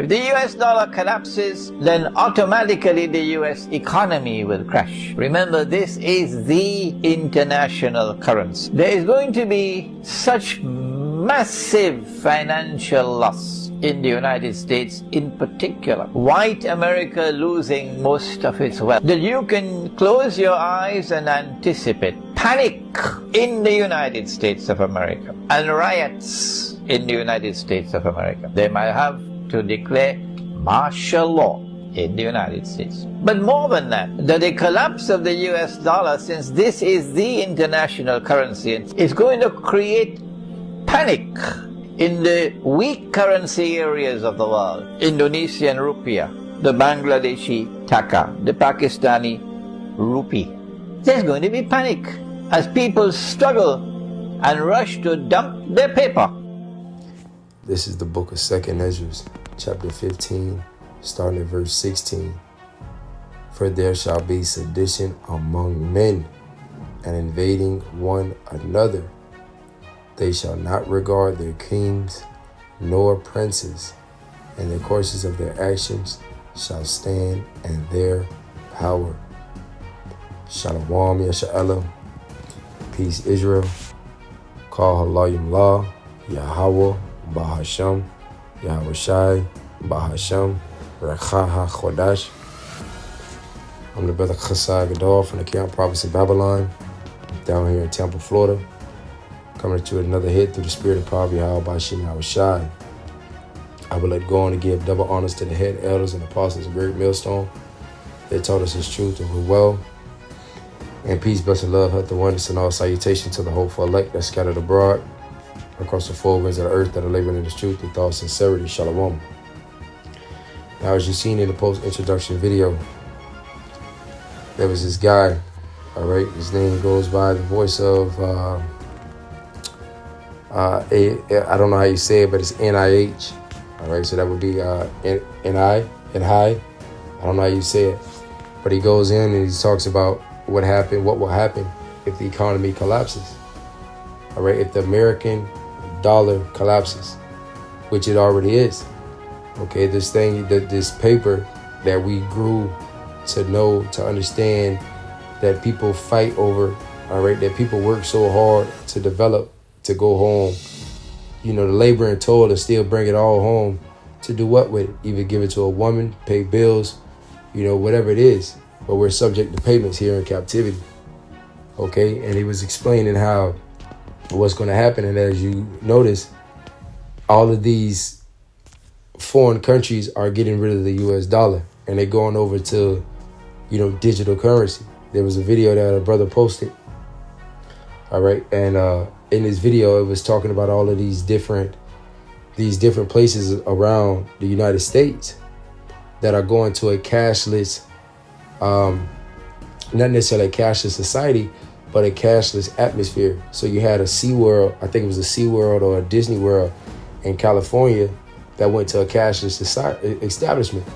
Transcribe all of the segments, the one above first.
If the US dollar collapses, then automatically the US economy will crash. Remember, this is the international currency. There is going to be such massive financial loss in the United States in particular. White America losing most of its wealth, that you can close your eyes and anticipate panic in the United States of America and riots in the United States of America. They might have to declare martial law in the United States. But more than that, the collapse of the US dollar, since this is the international currency, is going to create panic in the weak currency areas of the world. Indonesian rupiah, the Bangladeshi taka, the Pakistani rupee. There's going to be panic as people struggle and rush to dump their paper. This is the book of 2nd Ezra, chapter 15, starting at verse 16. For there shall be sedition among men, and invading one another. They shall not regard their kings nor princes, and the courses of their actions shall stand in their power. Shalom, Yasha'Elah. Peace, Israel. Call HALALYAM law, YAHAWAH, BAHASHAM, YAHAWASHI, BAHASHAM, RAWCHAA, QADASH. I'm the brother Chasai Gadol from the Camp Province of Babylon, down here in Tampa, Florida. Coming to another hit through the spirit and power of YAHAWASHI. I would let go on to give double honors to the head elders and apostles of Great Millstone. They taught us His truth and we're well. And peace, blessing, love, health, and oneness, and all salutation to the hopeful elect that scattered abroad across the four winds of the earth that are laboring in His truth with all sincerity. Shalom. Now, as you've seen in the post-introduction video, there was this guy, all right, his name goes by the voice of, I don't know how you say it, but it's NIH, all right, so that would be NI, I don't know how you say it, but he goes in and he talks about what will happen if the economy collapses, all right, if the American dollar collapses, which it already is. Okay, this paper that we grew to know, to understand, that people fight over, all right, that people work so hard to develop, to go home, you know, the labor and toil to still bring it all home, to do what with it? Either give it to a woman, pay bills, you know, whatever it is, but we're subject to payments here in captivity. Okay, and he was explaining how what's going to happen, and as you notice, all of these foreign countries are getting rid of the US dollar and they're going over to, you know, digital currency. There was a video that a brother posted, all right, and in this video it was talking about all of these different places around the United States that are going to a cashless, not necessarily a cashless society, but a cashless atmosphere. So you had a SeaWorld, I think it was a SeaWorld or a Disney World in California that went to a cashless establishment.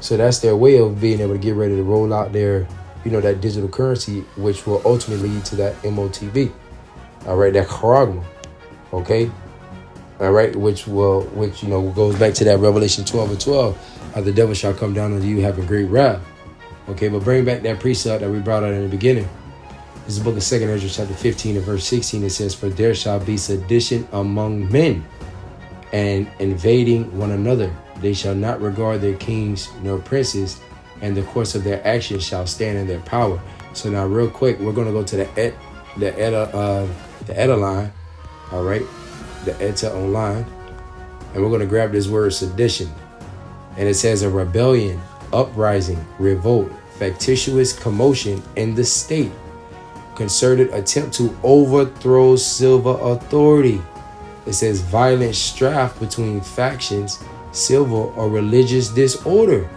So that's their way of being able to get ready to roll out their, you know, that digital currency, which will ultimately lead to that MOTB. All right, that charagma. Okay. All right, which you know goes back to that Revelation 12:12. How the devil shall come down on you having great wrath. Okay, but bring back that precept that we brought out in the beginning. This is the book of 2nd Ezra, chapter 15 and verse 16. It says, for there shall be sedition among men, and invading one another. They shall not regard their kings nor princes, and the course of their actions shall stand in their power. So now real quick, we're going to go to the ETA line, all right, the ETA online, and we're going to grab this word sedition. And it says a rebellion, uprising, revolt, factitious commotion in the state, concerted attempt to overthrow civil authority. It says violent strife between factions, civil or religious disorder.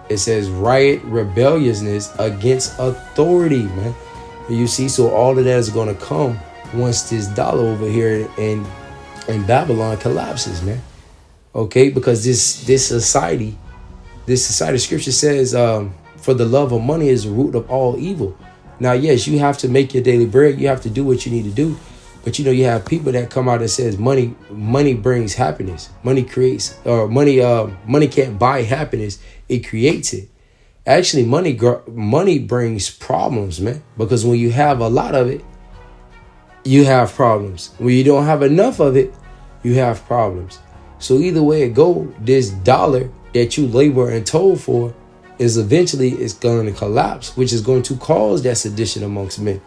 It says riot, rebelliousness against authority, man. You see, so all of that is going to come once this dollar over here in Babylon collapses, man. Okay, because this society, scripture says, for the love of money is the root of all evil. Now, yes, you have to make your daily bread. You have to do what you need to do. But But you have people that come out and says money brings happiness. Money creates, or money can't buy happiness. It creates it. Actually, money brings problems, man. Because when you have a lot of it, you have problems. When you don't have enough of it, you have problems. So either way it go, this dollar that you labor and toil for is eventually going to collapse, which is going to cause that sedition amongst men.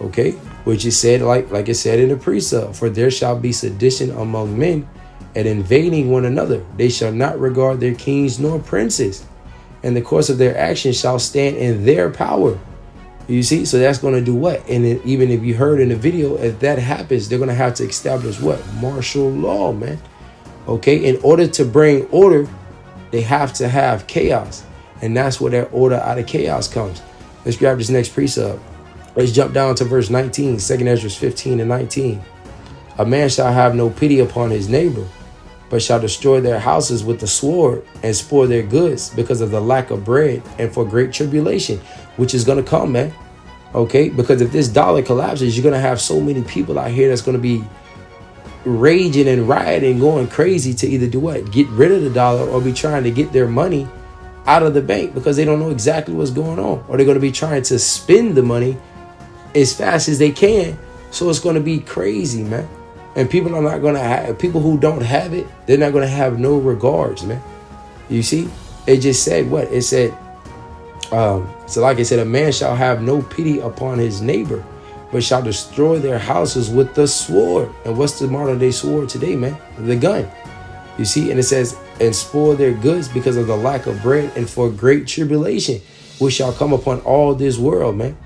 Okay, which is said like it said in the precept, for there shall be sedition among men, and invading one another. They shall not regard their kings nor princes, and the course of their actions shall stand in their power. You see, so that's going to do what? And even if you heard in the video, if that happens, they're going to have to establish what? Martial law, man. Okay, in order to bring order, they have to have chaos, and that's where that order out of chaos comes. Let's grab this next precept. Let's jump down to verse 19, 2 Ezra 15 and 19. A man shall have no pity upon his neighbor, but shall destroy their houses with the sword and spoil their goods because of the lack of bread and for great tribulation, which is going to come, man. Okay, because if this dollar collapses, you're going to have so many people out here that's going to be raging and rioting, going crazy to either do what? Get rid of the dollar, or be trying to get their money out of the bank because they don't know exactly what's going on. Or they're going to be trying to spend the money as fast as they can. So it's going to be crazy, man. And people are not going to have, people who don't have it, they're not going to have no regards, man. You see, it just said what? It said, so like I said, a man shall have no pity upon his neighbor, but shall destroy their houses with the sword. And what's the modern day sword today, man? The gun. You see, and it says, and spoil their goods because of the lack of bread and for great tribulation, which shall come upon all this world, man.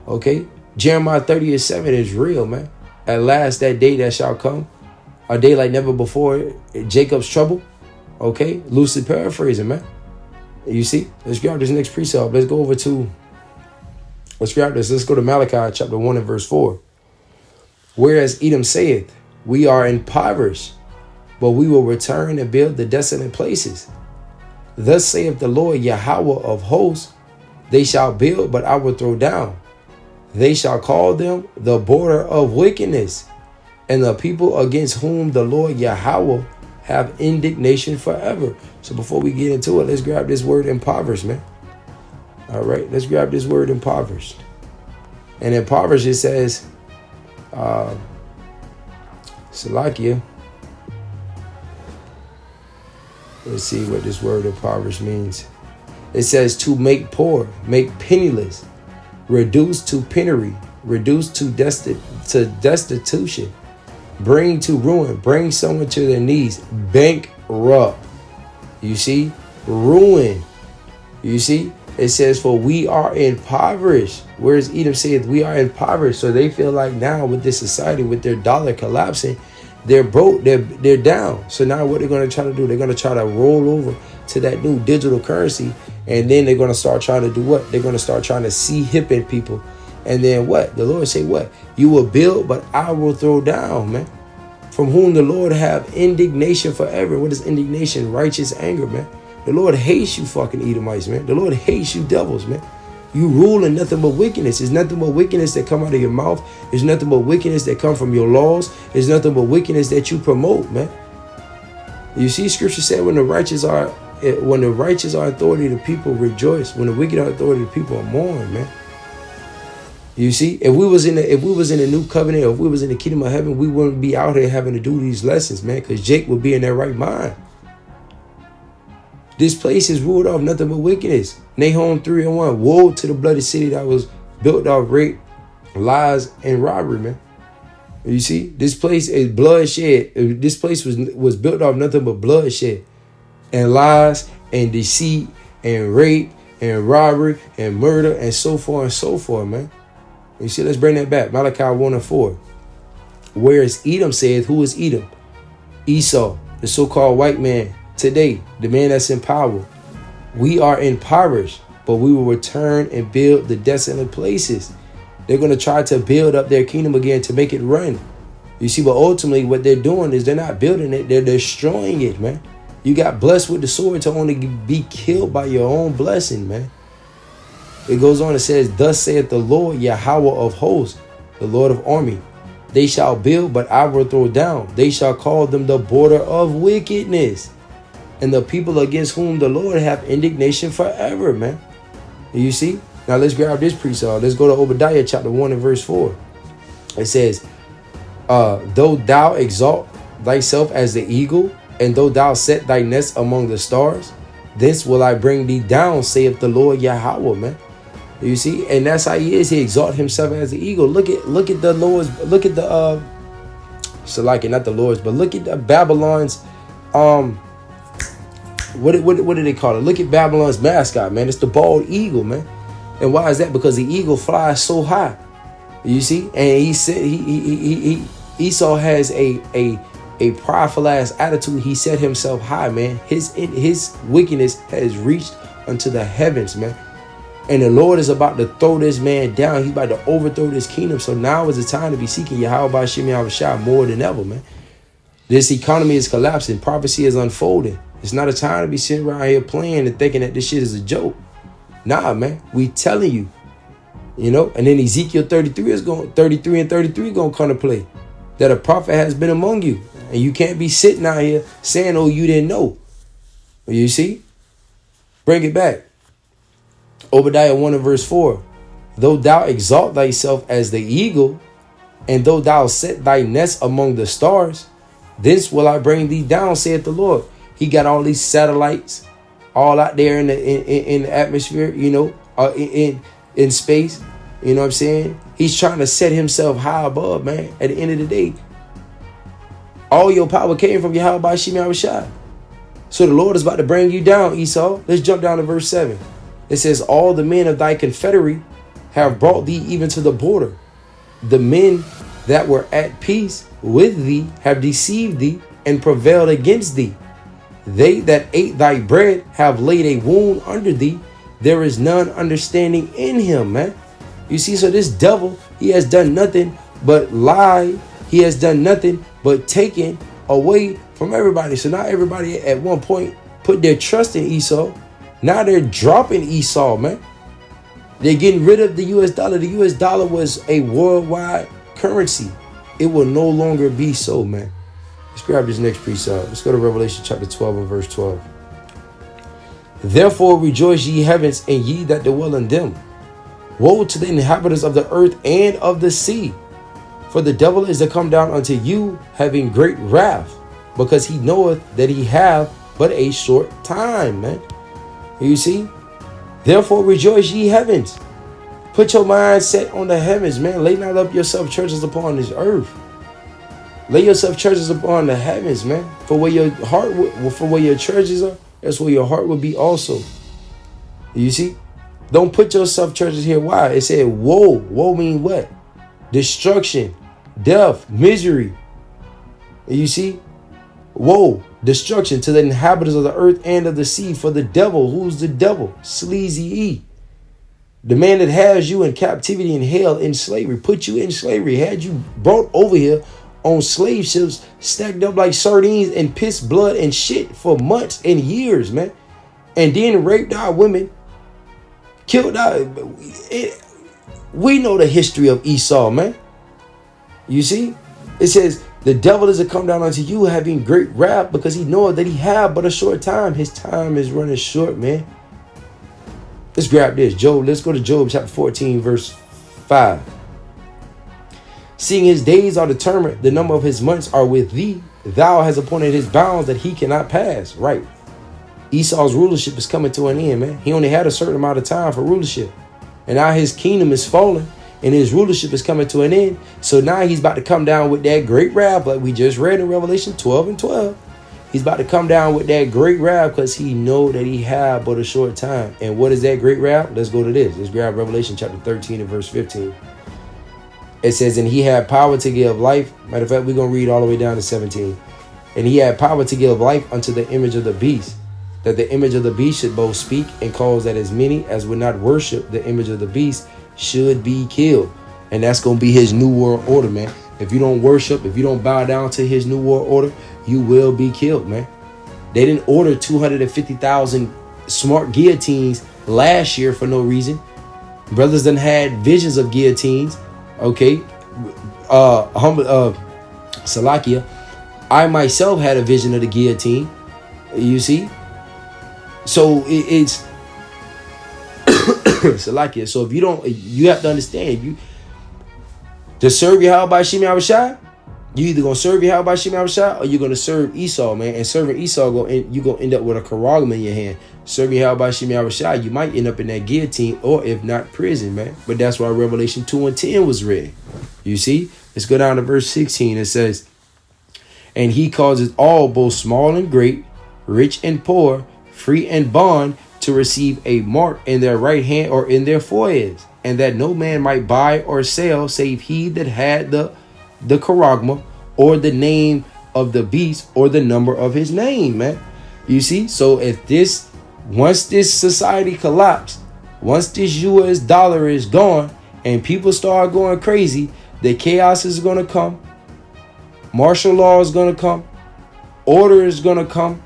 Okay. Jeremiah 30:7 is real, man. At last, that day that shall come, a day like never before, Jacob's trouble. Okay, loosely paraphrasing, man. You see, let's grab this next precept. Let's go to Malachi chapter 1 and verse 4. Whereas Edom saith, we are impoverished, but we will return and build the desolate places. Thus saith the Lord Yahawah of hosts, they shall build, but I will throw down. They shall call them the border of wickedness, and the people against whom the Lord Yahawah have indignation forever. So before we get into it, let's grab this word impoverished, man. All right, let's grab this word impoverished. And impoverished, it says, Salakia. Let's see what this word impoverished means. It says to make poor, make penniless, reduce to penury, reduce to destitution, bring to ruin, bring someone to their knees, bankrupt. You see, ruin. You see, it says, for we are impoverished. Whereas Edom said, we are impoverished. So they feel like now with this society, with their dollar collapsing, they're broke, they're down. So now what they're going to try to do, they're going to try to roll over to that new digital currency. And then they're going to start trying to do what? They're going to start trying to see hipping people. And then what? The Lord say what? You will build, but I will throw down, man. From whom the Lord have indignation forever. What is indignation? Righteous anger, man. The Lord hates you fucking Edomites, man. The Lord hates you devils, man. You rule in nothing but wickedness. There's nothing but wickedness that come out of your mouth. There's nothing but wickedness that come from your laws. There's nothing but wickedness that you promote, man. You see, Scripture said when the righteous are authority, the people rejoice. When the wicked are authority, the people are mourn, man. You see, if we was in the new covenant, or if we was in the kingdom of heaven, we wouldn't be out here having to do these lessons, man, because Jake would be in their right mind. This place is ruled off nothing but wickedness. Nahum 3:1. Woe to the bloody city that was built off rape, lies, and robbery, man. You see, this place is bloodshed. This place was built off nothing but bloodshed and lies and deceit and rape and robbery and murder and so forth, man. You see, let's bring that back. Malachi 1 and 4. Whereas Edom saith, who is Edom? Esau, the so-called white man. Today, the man that's in power. We are impoverished, but we will return and build the desolate places. They're going to try to build up their kingdom again to make it run. You see, but ultimately what they're doing is they're not building it. They're destroying it, man. You got blessed with the sword to only be killed by your own blessing, man. It goes on, it says, thus saith the Lord Yahawah of hosts, the Lord of army. They shall build, but I will throw down. They shall call them the border of wickedness, and the people against whom the Lord have indignation forever, man. You see? Now let's grab this precept. Let's go to Obadiah chapter 1 and verse 4. It says, though thou exalt thyself as the eagle, and though thou set thy nest among the stars, thence will I bring thee down, saith the Lord Yahweh, man. You see? And that's how he is. He exalt himself as the eagle. Look at the Lord's, look at the so like it, not the Lord's, but look at the Babylon's what do they call it? Look at Babylon's mascot, man. It's the bald eagle, man. And why is that? Because the eagle flies so high. You see? And he said Esau has a prideful ass attitude. He set himself high, man. His wickedness has reached unto the heavens, man. And the Lord is about to throw this man down. He's about to overthrow this kingdom. So now is the time to be seeking YAHAWASHI more than ever, man. This economy is collapsing. Prophecy is unfolding. It's not a time to be sitting around here playing and thinking that this shit is a joke. Nah, man. We telling you. You know, and then Ezekiel 33 and 33 gonna come to play. That a prophet has been among you. And you can't be sitting out here saying, oh, you didn't know. You see? Bring it back. Obadiah 1 and verse 4. Though thou exalt thyself as the eagle, and though thou set thy nest among the stars, this will I bring thee down, saith the Lord. He got all these satellites all out there in the atmosphere, you know, in space. You know what I'm saying? He's trying to set himself high above, man. At the end of the day, all your power came from YAHAWASHI. So the Lord is about to bring you down, Esau. Let's jump down to verse 7. It says, all the men of thy confederate have brought thee even to the border. The men that were at peace with thee have deceived thee and prevailed against thee. They that ate thy bread have laid a wound under thee. There is none understanding in him, man. You see, so this devil, he has done nothing but lie. He has done nothing but taken away from everybody. So now everybody at one point put their trust in Esau. Now they're dropping Esau, man. They're getting rid of the US dollar. The US dollar was a worldwide currency. It will no longer be so, man. Let's grab this next precept. Let's go to Revelation chapter 12 and verse 12. Therefore rejoice, ye heavens, and ye that dwell in them. Woe to the inhabitants of the earth and of the sea. For the devil is to come down unto you, having great wrath, because he knoweth that he have but a short time, man. You see? Therefore rejoice, ye heavens. Put your mind set on the heavens, man. Lay not up yourself churches upon this earth. Lay yourself churches upon the heavens, man. For where your heart, for where your treasures are, that's where your heart will be also. You see? Don't put yourself churches here. Why? It said woe. Woe mean what? Destruction, death, misery. You see? Woe, destruction to the inhabitants of the earth and of the sea. For the devil, who's the devil? Sleazy E. The man that has you in captivity in hell, in slavery, put you in slavery, had you brought over here on slave ships, stacked up like sardines and piss, blood, and shit for months and years, man. And then raped our women, killed our... We know the history of Esau, man. You see? It says, the devil is to come down unto you having great wrath, because he knoweth that he have but a short time. His time is running short, man. Let's grab this. Job. Let's go to Job chapter 14, verse 5. Seeing his days are determined, the number of his months are with thee. Thou hast appointed his bounds that he cannot pass. Right. Esau's rulership is coming to an end, man. He only had a certain amount of time for rulership. And now his kingdom is falling and his rulership is coming to an end. So now he's about to come down with that great wrath, like we just read in Revelation 12 and 12. He's about to come down with that great wrath because he know that he have but a short time. And what is that great wrath? Let's go to this. Let's grab Revelation chapter 13 and verse 15. It says, and he had power to give life. Matter of fact, we're going to read all the way down to 17. And he had power to give life unto the image of the beast, that the image of the beast should both speak and cause that as many as would not worship the image of the beast should be killed. And that's going to be his new world order, man. If you don't worship, if you don't bow down to his new world order, you will be killed, man. They didn't order 250,000 smart guillotines last year for no reason. Brothers done had visions of guillotines. Okay. Salakia, I myself had a vision of the guillotine. You see? So it's Salakia. So if you don't, you have to understand, to serve YAHAWASHI YAHAWASHI, you either gonna serve YAHAWASHI YAHAWASHI or you're gonna serve Esau, man. And serving Esau, you gonna end up with a karagma in your hand. Serving YAHAWASHI YAHAWASHI, you might end up in that guillotine, or if not, prison, man. But that's why Revelation 2:10 was read. You see? Let's go down to verse 16. It says, and he causes all, both small and great, rich and poor, free and bond, to receive a mark in their right hand or in their foreheads, and that no man might buy or sell save he that had the charagma, or the name of the beast, or the number of his name, man. You see? So once this society collapse, once this US dollar is gone and people start going crazy, the chaos is going to come. Martial law is going to come. Order is going to come.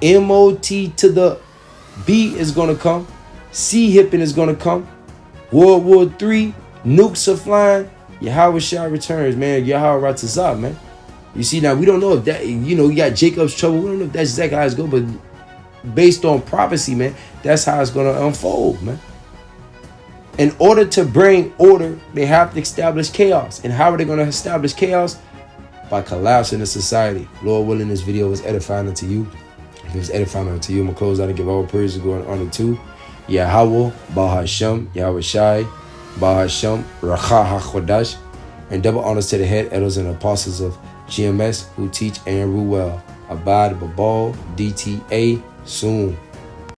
MOT to the B is going to come. C hipping is going to come. World War III, nukes are flying. YAHAWASHI returns, man. YAHAWASHI, man. You see, now we don't know if that, you got Jacob's trouble. We don't know if that's exactly how it's going, but based on prophecy, man, that's how it's going to unfold, man. In order to bring order, they have to establish chaos. And how are they going to establish chaos? By collapsing the society. Lord willing, this video was edifying unto you. If it was edifying unto you, I'm going to close out and give all praise going on to YAHAWAH, BAHASHAM, YAHAWASHI, BAHASHAM, RAWCHAA QADASH, and double honors to the head elders and apostles of GMS who teach and rule well. Abad Babal, DTA, soon.